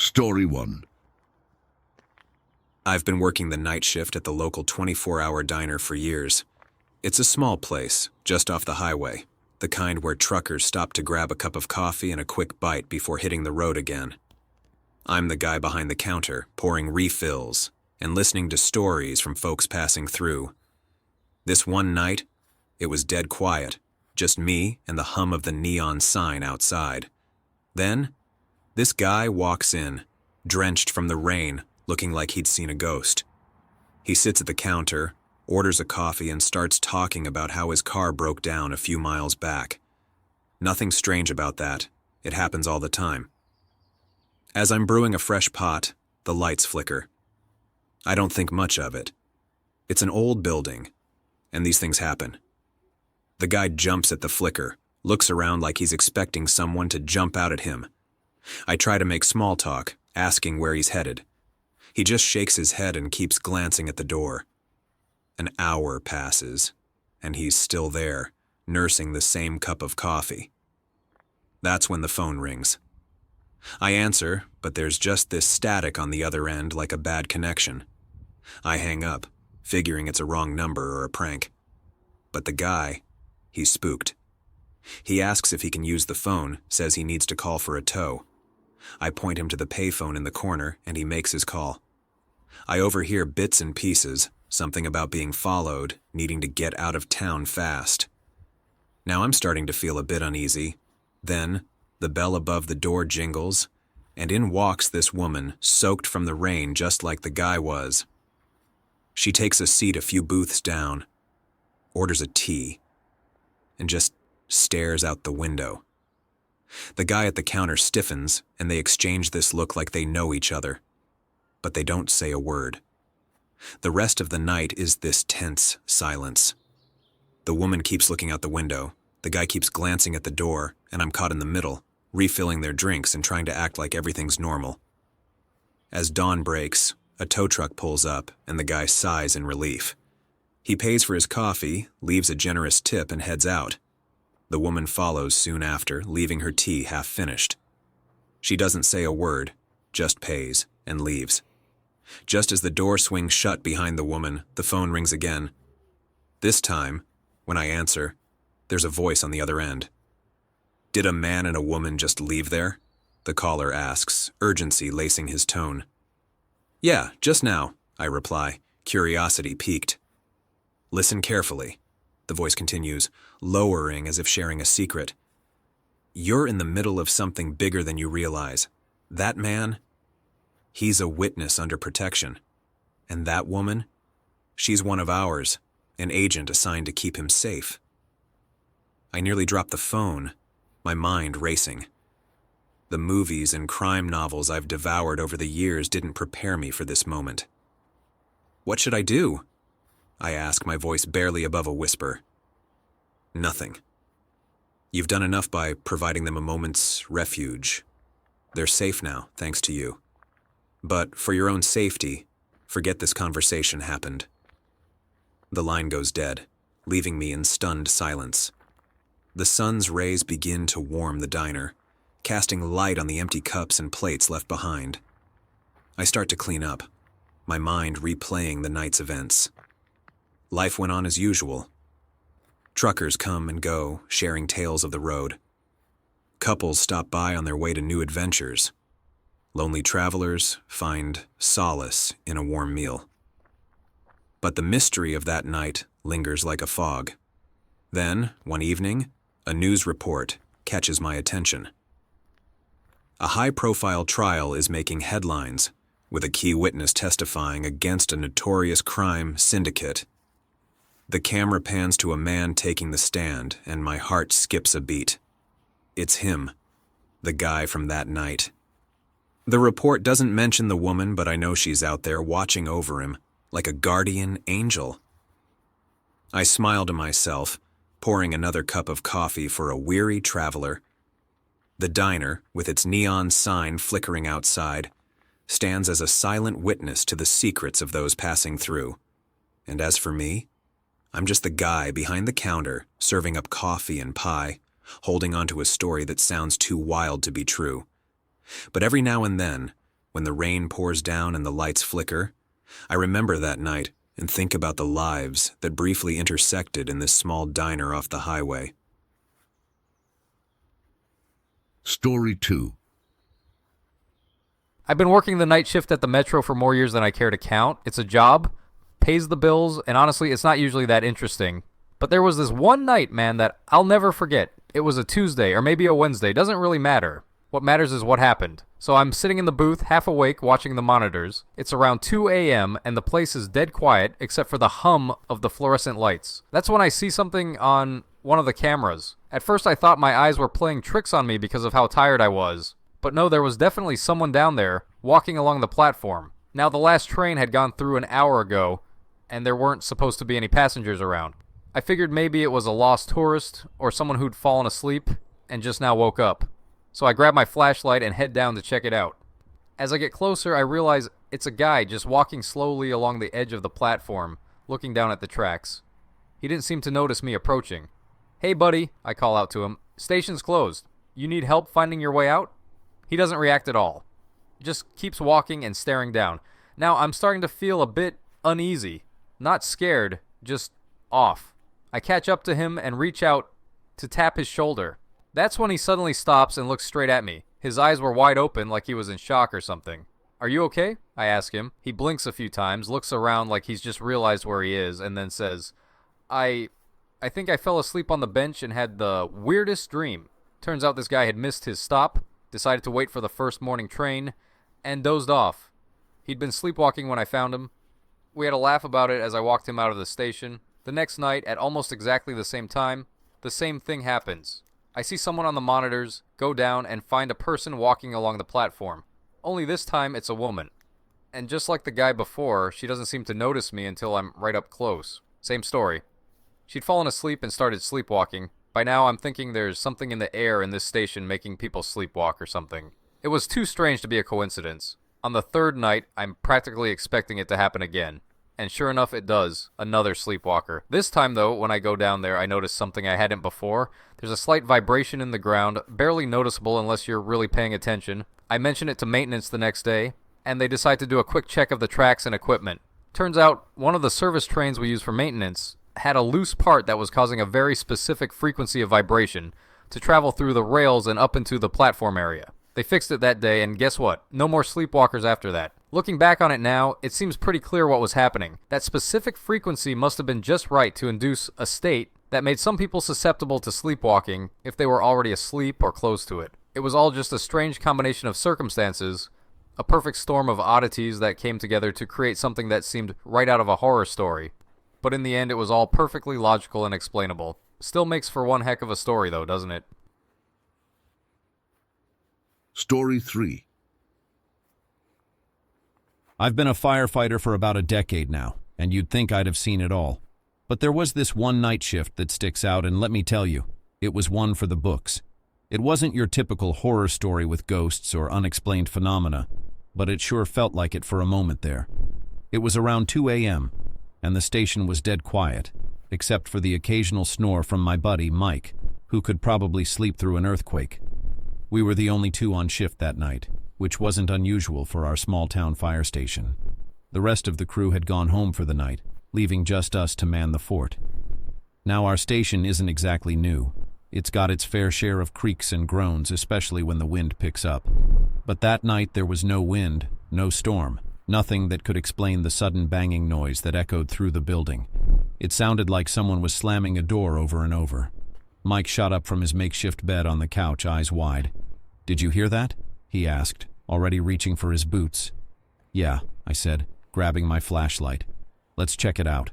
Story 1. I've been working the night shift at the local 24-hour diner for years. It's a small place, just off the highway, the kind where truckers stop to grab a cup of coffee and a quick bite before hitting the road again. I'm the guy behind the counter, pouring refills and listening to stories from folks passing through. This one night, it was dead quiet, just me and the hum of the neon sign outside. Then, this guy walks in, drenched from the rain, looking like he'd seen a ghost. He sits at the counter, orders a coffee, and starts talking about how his car broke down a few miles back. Nothing strange about that. It happens all the time. As I'm brewing a fresh pot, the lights flicker. I don't think much of it. It's an old building, and these things happen. The guy jumps at the flicker, looks around like he's expecting someone to jump out at him. I try to make small talk, asking where he's headed. He just shakes his head and keeps glancing at the door. An hour passes, and he's still there, nursing the same cup of coffee. That's when the phone rings. I answer, but there's just this static on the other end like a bad connection. I hang up, figuring it's a wrong number or a prank. But the guy, he's spooked. He asks if he can use the phone, says he needs to call for a tow. I point him to the payphone in the corner, and he makes his call. I overhear bits and pieces, something about being followed, needing to get out of town fast. Now I'm starting to feel a bit uneasy. Then, the bell above the door jingles, and in walks this woman, soaked from the rain just like the guy was. She takes a seat a few booths down, orders a tea, and just stares out the window. The guy at the counter stiffens, and they exchange this look like they know each other. But they don't say a word. The rest of the night is this tense silence. The woman keeps looking out the window, the guy keeps glancing at the door, and I'm caught in the middle, refilling their drinks and trying to act like everything's normal. As dawn breaks, a tow truck pulls up, and the guy sighs in relief. He pays for his coffee, leaves a generous tip, and heads out. The woman follows soon after, leaving her tea half-finished. She doesn't say a word, just pays, and leaves. Just as the door swings shut behind the woman, the phone rings again. This time, when I answer, there's a voice on the other end. "Did a man and a woman just leave there?" the caller asks, urgency lacing his tone. "Yeah, just now," I reply, curiosity piqued. "Listen carefully," the voice continues, lowering as if sharing a secret. "You're in the middle of something bigger than you realize. That man, he's a witness under protection. And that woman, she's one of ours, an agent assigned to keep him safe." I nearly dropped the phone, my mind racing. The movies and crime novels I've devoured over the years didn't prepare me for this moment. "What should I do?" I ask, my voice barely above a whisper. "Nothing. You've done enough by providing them a moment's refuge. They're safe now, thanks to you. But for your own safety, forget this conversation happened." The line goes dead, leaving me in stunned silence. The sun's rays begin to warm the diner, casting light on the empty cups and plates left behind. I start to clean up, my mind replaying the night's events. Life went on as usual. Truckers come and go, sharing tales of the road. Couples stop by on their way to new adventures. Lonely travelers find solace in a warm meal. But the mystery of that night lingers like a fog. Then, one evening, a news report catches my attention. A high-profile trial is making headlines, with a key witness testifying against a notorious crime syndicate. The camera pans to a man taking the stand, and my heart skips a beat. It's him, the guy from that night. The report doesn't mention the woman, but I know she's out there watching over him, like a guardian angel. I smile to myself, pouring another cup of coffee for a weary traveler. The diner, with its neon sign flickering outside, stands as a silent witness to the secrets of those passing through. And as for me, I'm just the guy behind the counter, serving up coffee and pie, holding onto a story that sounds too wild to be true. But every now and then, when the rain pours down and the lights flicker. I remember that night and think about the lives that briefly intersected in this small diner off the highway. Story 2. I've been working the night shift at the Metro for more years than I care to count. It's a job, pays the bills, and honestly, it's not usually that interesting. But there was this one night, man, that I'll never forget. It was a Tuesday, or maybe a Wednesday, doesn't really matter. What matters is what happened. So I'm sitting in the booth, half awake, watching the monitors. It's around 2 a.m., and the place is dead quiet, except for the hum of the fluorescent lights. That's when I see something on one of the cameras. At first I thought my eyes were playing tricks on me because of how tired I was. But no, there was definitely someone down there, walking along the platform. Now, the last train had gone through an hour ago, and there weren't supposed to be any passengers around. I figured maybe it was a lost tourist, or someone who'd fallen asleep, and just now woke up. So I grab my flashlight and head down to check it out. As I get closer, I realize it's a guy just walking slowly along the edge of the platform, looking down at the tracks. He didn't seem to notice me approaching. "Hey buddy," I call out to him. "Station's closed. You need help finding your way out?" He doesn't react at all. Just keeps walking and staring down. Now I'm starting to feel a bit uneasy. Not scared, just off. I catch up to him and reach out to tap his shoulder. That's when he suddenly stops and looks straight at me. His eyes were wide open like he was in shock or something. "Are you okay?" I ask him. He blinks a few times, looks around like he's just realized where he is, and then says, I think I fell asleep on the bench and had the weirdest dream." Turns out this guy had missed his stop, decided to wait for the first morning train, and dozed off. He'd been sleepwalking when I found him. We had a laugh about it as I walked him out of the station. The next night, at almost exactly the same time, the same thing happens. I see someone on the monitors, go down, and find a person walking along the platform. Only this time, it's a woman. And just like the guy before, she doesn't seem to notice me until I'm right up close. Same story. She'd fallen asleep and started sleepwalking. By now, I'm thinking there's something in the air in this station making people sleepwalk or something. It was too strange to be a coincidence. On the third night, I'm practically expecting it to happen again. And sure enough, it does. Another sleepwalker. This time, though, when I go down there, I notice something I hadn't before. There's a slight vibration in the ground, barely noticeable unless you're really paying attention. I mention it to maintenance the next day, and they decide to do a quick check of the tracks and equipment. Turns out, one of the service trains we use for maintenance had a loose part that was causing a very specific frequency of vibration to travel through the rails and up into the platform area. They fixed it that day, and guess what? No more sleepwalkers after that. Looking back on it now, it seems pretty clear what was happening. That specific frequency must have been just right to induce a state that made some people susceptible to sleepwalking if they were already asleep or close to it. It was all just a strange combination of circumstances, a perfect storm of oddities that came together to create something that seemed right out of a horror story. But in the end, it was all perfectly logical and explainable. Still makes for one heck of a story, though, doesn't it? Story 3. I've been a firefighter for about a decade now, and you'd think I'd have seen it all. But there was this one night shift that sticks out, and let me tell you, it was one for the books. It wasn't your typical horror story with ghosts or unexplained phenomena, but it sure felt like it for a moment there. It was around 2 a.m., and the station was dead quiet, except for the occasional snore from my buddy, Mike, who could probably sleep through an earthquake. We were the only two on shift that night, which wasn't unusual for our small-town fire station. The rest of the crew had gone home for the night, leaving just us to man the fort. Now, our station isn't exactly new. It's got its fair share of creaks and groans, especially when the wind picks up. But that night there was no wind, no storm, nothing that could explain the sudden banging noise that echoed through the building. It sounded like someone was slamming a door over and over. Mike shot up from his makeshift bed on the couch, eyes wide. "Did you hear that?" he asked, already reaching for his boots. "Yeah," I said, grabbing my flashlight. "Let's check it out."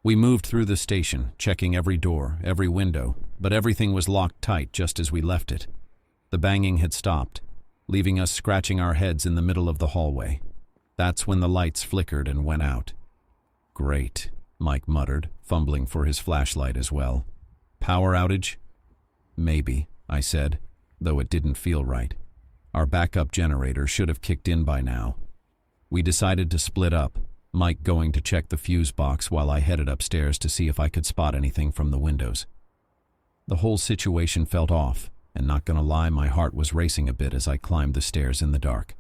We moved through the station, checking every door, every window, but everything was locked tight just as we left it. The banging had stopped, leaving us scratching our heads in the middle of the hallway. That's when the lights flickered and went out. "Great," Mike muttered, fumbling for his flashlight as well. "Power outage?" "Maybe," I said, though it didn't feel right. Our backup generator should have kicked in by now. We decided to split up, Mike going to check the fuse box while I headed upstairs to see if I could spot anything from the windows. The whole situation felt off, and not gonna lie, my heart was racing a bit as I climbed the stairs in the dark.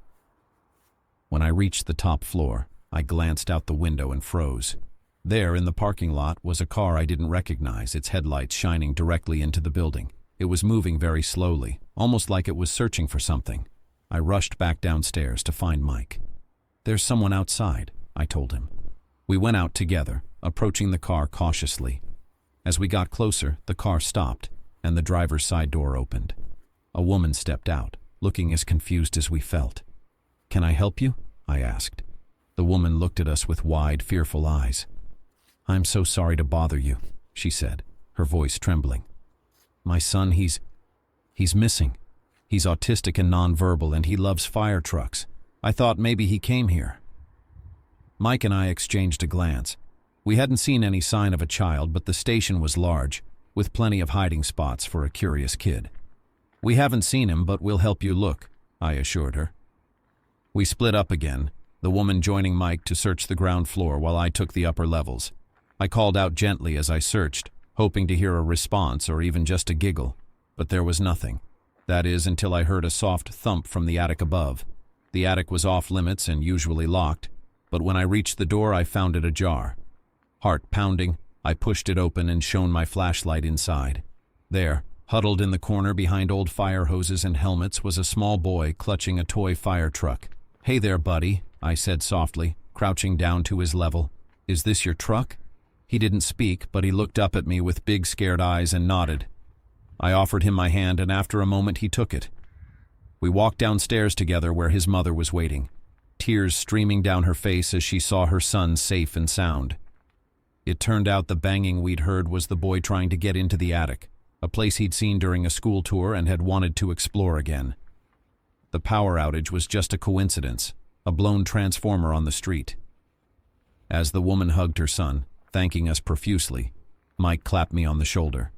When I reached the top floor, I glanced out the window and froze. There, in the parking lot, was a car I didn't recognize, its headlights shining directly into the building. It was moving very slowly, almost like it was searching for something. I rushed back downstairs to find Mike. "There's someone outside," I told him. We went out together, approaching the car cautiously. As we got closer, the car stopped, and the driver's side door opened. A woman stepped out, looking as confused as we felt. "Can I help you?" I asked. The woman looked at us with wide, fearful eyes. "I'm so sorry to bother you," she said, her voice trembling. "My son, he's missing. He's autistic and nonverbal, and he loves fire trucks. I thought maybe he came here." Mike and I exchanged a glance. We hadn't seen any sign of a child, but the station was large, with plenty of hiding spots for a curious kid. "We haven't seen him, but we'll help you look," I assured her. We split up again, the woman joining Mike to search the ground floor while I took the upper levels. I called out gently as I searched, hoping to hear a response or even just a giggle, but there was nothing. That is, until I heard a soft thump from the attic above. The attic was off limits and usually locked, but when I reached the door I found it ajar. Heart pounding, I pushed it open and shone my flashlight inside. There, huddled in the corner behind old fire hoses and helmets, was a small boy clutching a toy fire truck. "Hey there, buddy," I said softly, crouching down to his level. "Is this your truck?" He didn't speak, but he looked up at me with big scared eyes and nodded. I offered him my hand, and after a moment he took it. We walked downstairs together where his mother was waiting, tears streaming down her face as she saw her son safe and sound. It turned out the banging we'd heard was the boy trying to get into the attic, a place he'd seen during a school tour and had wanted to explore again. The power outage was just a coincidence, a blown transformer on the street. As the woman hugged her son, thanking us profusely, Mike clapped me on the shoulder.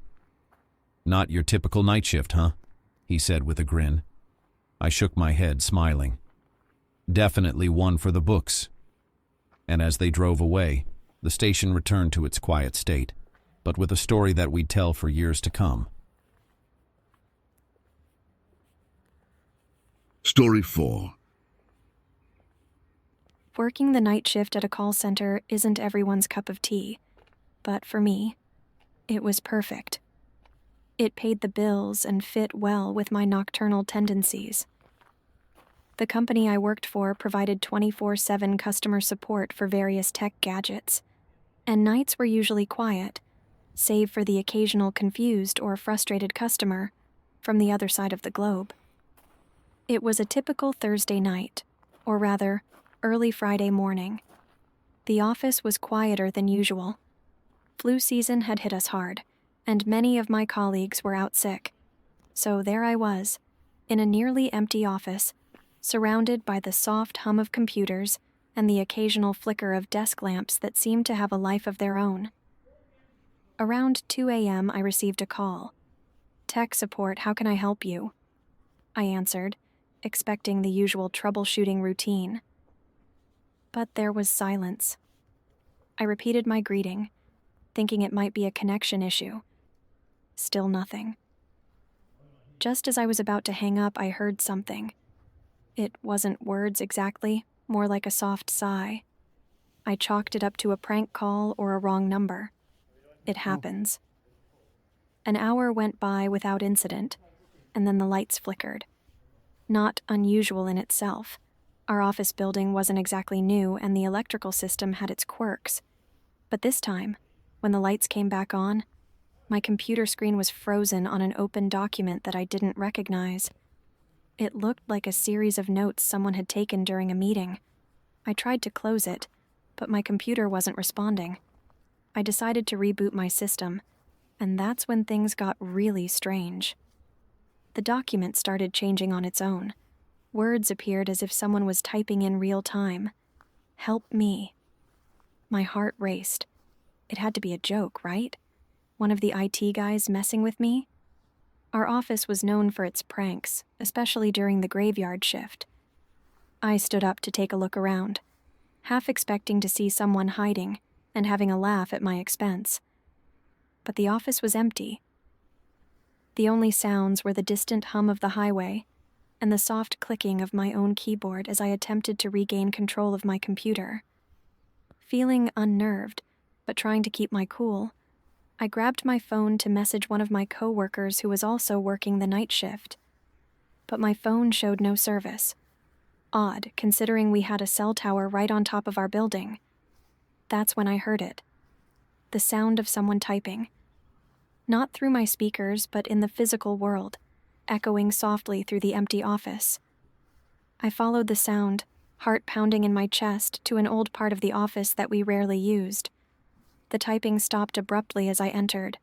"Not your typical night shift, huh?" he said with a grin. I shook my head, smiling. "Definitely one for the books." And as they drove away, the station returned to its quiet state, but with a story that we'd tell for years to come. Story 4. Working the night shift at a call center isn't everyone's cup of tea, but for me, it was perfect. It paid the bills and fit well with my nocturnal tendencies. The company I worked for provided 24/7 customer support for various tech gadgets, and nights were usually quiet, save for the occasional confused or frustrated customer from the other side of the globe. It was a typical Thursday night, or rather, early Friday morning. The office was quieter than usual. Flu season had hit us hard, and many of my colleagues were out sick. So there I was, in a nearly empty office, surrounded by the soft hum of computers and the occasional flicker of desk lamps that seemed to have a life of their own. Around 2 a.m. I received a call. "Tech support, how can I help you?" I answered, expecting the usual troubleshooting routine. But there was silence. I repeated my greeting, thinking it might be a connection issue. Still nothing. Just as I was about to hang up, I heard something. It wasn't words exactly, more like a soft sigh. I chalked it up to a prank call or a wrong number. It happens. An hour went by without incident, and then the lights flickered. Not unusual in itself. Our office building wasn't exactly new, and the electrical system had its quirks. But this time, when the lights came back on, my computer screen was frozen on an open document that I didn't recognize. It looked like a series of notes someone had taken during a meeting. I tried to close it, but my computer wasn't responding. I decided to reboot my system, and that's when things got really strange. The document started changing on its own. Words appeared as if someone was typing in real time. "Help me." My heart raced. It had to be a joke, right? One of the IT guys messing with me? Our office was known for its pranks, especially during the graveyard shift. I stood up to take a look around, half expecting to see someone hiding and having a laugh at my expense. But the office was empty. The only sounds were the distant hum of the highway and the soft clicking of my own keyboard as I attempted to regain control of my computer. Feeling unnerved, but trying to keep my cool, I grabbed my phone to message one of my coworkers who was also working the night shift. But my phone showed no service. Odd, considering we had a cell tower right on top of our building. That's when I heard it. The sound of someone typing. Not through my speakers, but in the physical world, echoing softly through the empty office. I followed the sound, heart pounding in my chest, to an old part of the office that we rarely used. The typing stopped abruptly as I entered.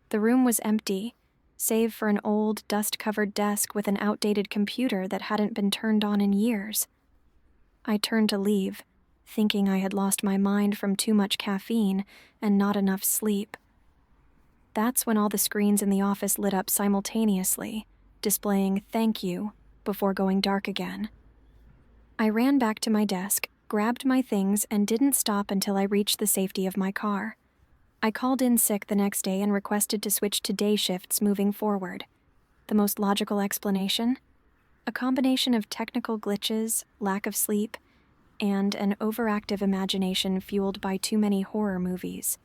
The room was empty, save for an old, dust-covered desk with an outdated computer that hadn't been turned on in years. I turned to leave, thinking I had lost my mind from too much caffeine and not enough sleep. That's when all the screens in the office lit up simultaneously, displaying "thank you" before going dark again. I ran back to my desk, grabbed my things, and didn't stop until I reached the safety of my car. I called in sick the next day and requested to switch to day shifts moving forward. The most logical explanation? A combination of technical glitches, lack of sleep, and an overactive imagination fueled by too many horror movies.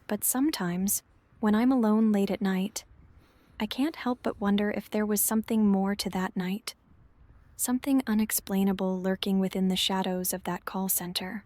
But sometimes, when I'm alone late at night, I can't help but wonder if there was something more to that night. Something unexplainable lurking within the shadows of that call center.